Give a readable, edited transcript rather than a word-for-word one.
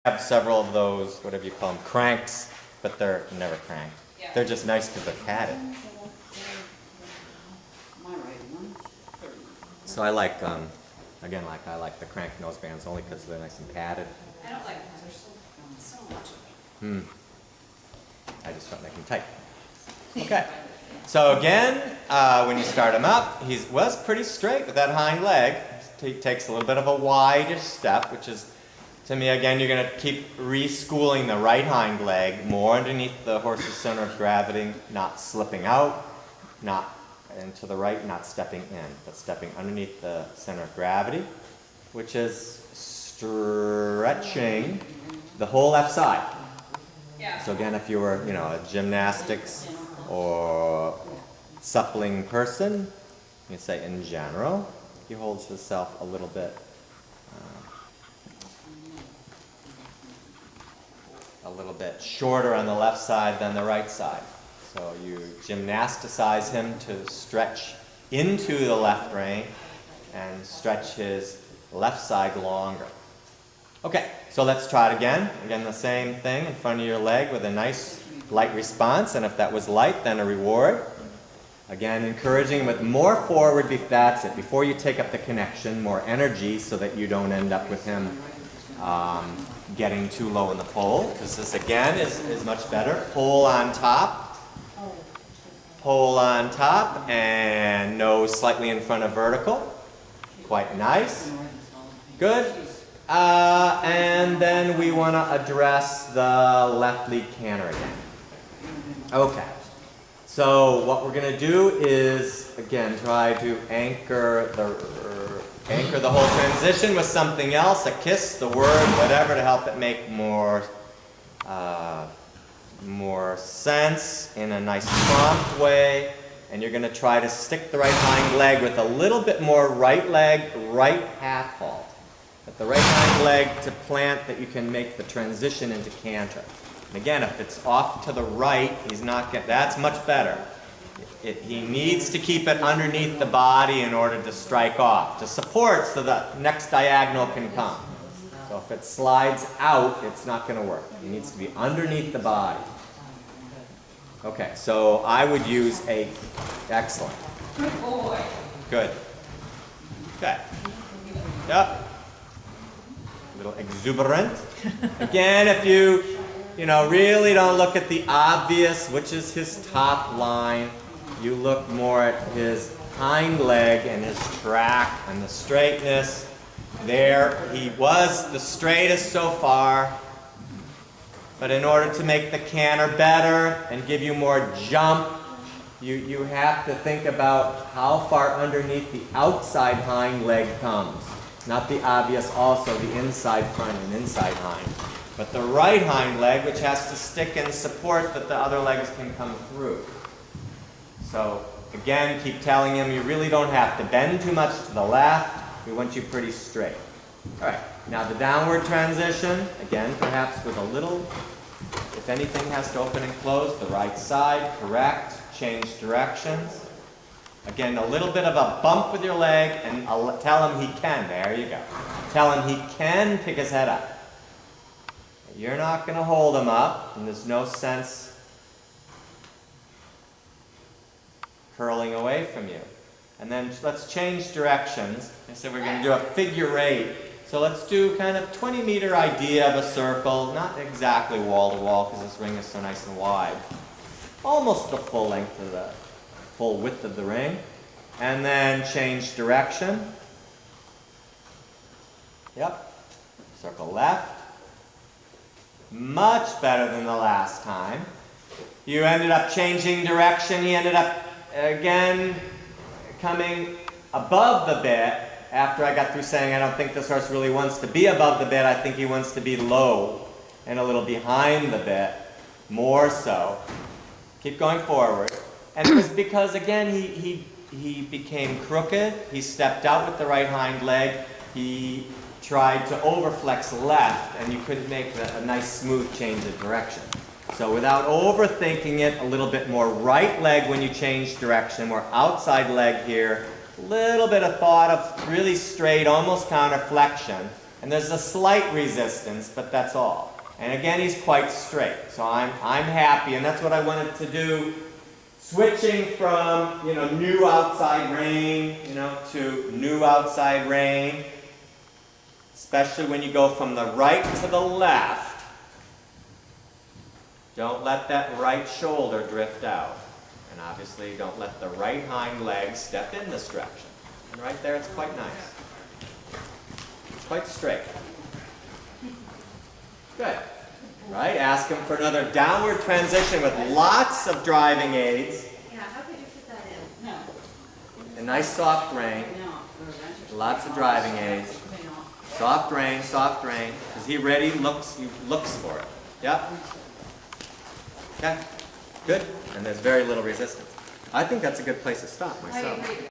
have several of those, whatever you call them, cranks, but they're never cranked. Yeah. They're just nice because they're padded. So I like, again, I like the crank nosebands only because they're nice and padded. I don't like them. There's so much of them. I just don't make them tight. Okay. So again, when you start him up, he was pretty straight with that hind leg. He takes a little bit of a wider step, which is, to me, again, you're going to keep reschooling the right hind leg more underneath the horse's center of gravity, not slipping out, not into the right, not stepping in, but stepping underneath the center of gravity, which is stretching the whole left side. Yeah. So again, if you were, a gymnastics or suppling person, you say in general, he holds himself a little bit shorter on the left side than the right side. So you gymnasticize him to stretch into the left rein and stretch his left side longer. Okay, so let's try it again. Again, the same thing in front of your leg with a nice light response, and if that was light, then a reward. Again, encouraging with more forward, that's it, before you take up the connection, more energy so that you don't end up with him getting too low in the pole, because this again is much better. Pole on top, and nose slightly in front of vertical. Quite nice. Good. And then we want to address the left lead canter again. Okay. So what we're going to do is, again, try to anchor the whole transition with something else, a kiss, the word, whatever, to help it make more sense in a nice prompt way. And you're going to try to stick the right hind leg with a little bit more right leg, right half halt. At the right hind leg to plant that you can make the transition into canter. And again, if it's off to the right, he's not getting, that's much better. He needs to keep it underneath the body in order to strike off, to support so the next diagonal can come. So if it slides out, it's not going to work. He needs to be underneath the body. Okay, so I would use excellent. Good boy. Good. Okay. Yep. A little exuberant. Again, if you really don't look at the obvious, which is his top line. You look more at his hind leg and his track and the straightness. There, he was the straightest so far. But in order to make the canter better and give you more jump, you have to think about how far underneath the outside hind leg comes. Not the obvious, also the inside front and inside hind. But the right hind leg, which has to stick and support that the other legs can come through. So, again, keep telling him you really don't have to bend too much to the left. We want you pretty straight. All right, now the downward transition, again, perhaps with a little, if anything has to open and close, the right side, correct, change directions. Again, a little bit of a bump with your leg, and tell him he can. There you go. Tell him he can pick his head up. You're not going to hold him up, and there's no sense curling away from you. And then let's change directions. I said we're going to do a figure eight. So let's do kind of 20-meter idea of a circle, not exactly wall to wall because this ring is so nice and wide. Almost the full length of the full width of the ring. And then change direction. Yep. Circle left. Much better than the last time. You ended up changing direction. He ended up, again, coming above the bit after I got through saying I don't think this horse really wants to be above the bit. I think he wants to be low and a little behind the bit, more so. Keep going forward. And it was because, again, he became crooked. He stepped out with the right hind leg. He tried to overflex left, and you couldn't make a nice smooth change of direction. So without overthinking it, a little bit more right leg when you change direction, more outside leg here, a little bit of thought of really straight, almost counterflexion, And there's a slight resistance, but that's all. And again, he's quite straight. So I'm happy, and that's what I wanted to do. Switching from, new outside rain, to new outside rain. Especially when you go from the right to the left. Don't let that right shoulder drift out. And obviously, don't let the right hind leg step in this direction. And right there, it's quite nice. It's quite straight. Good. Right? Ask him for another downward transition with lots of driving aids. Yeah, how could you fit that in? No. A nice soft rein. No. Lots of driving aids. Soft rein, soft rein. Is he ready? He looks for it. Yep. Okay. Good. And there's very little resistance. I think that's a good place to stop myself. I agree.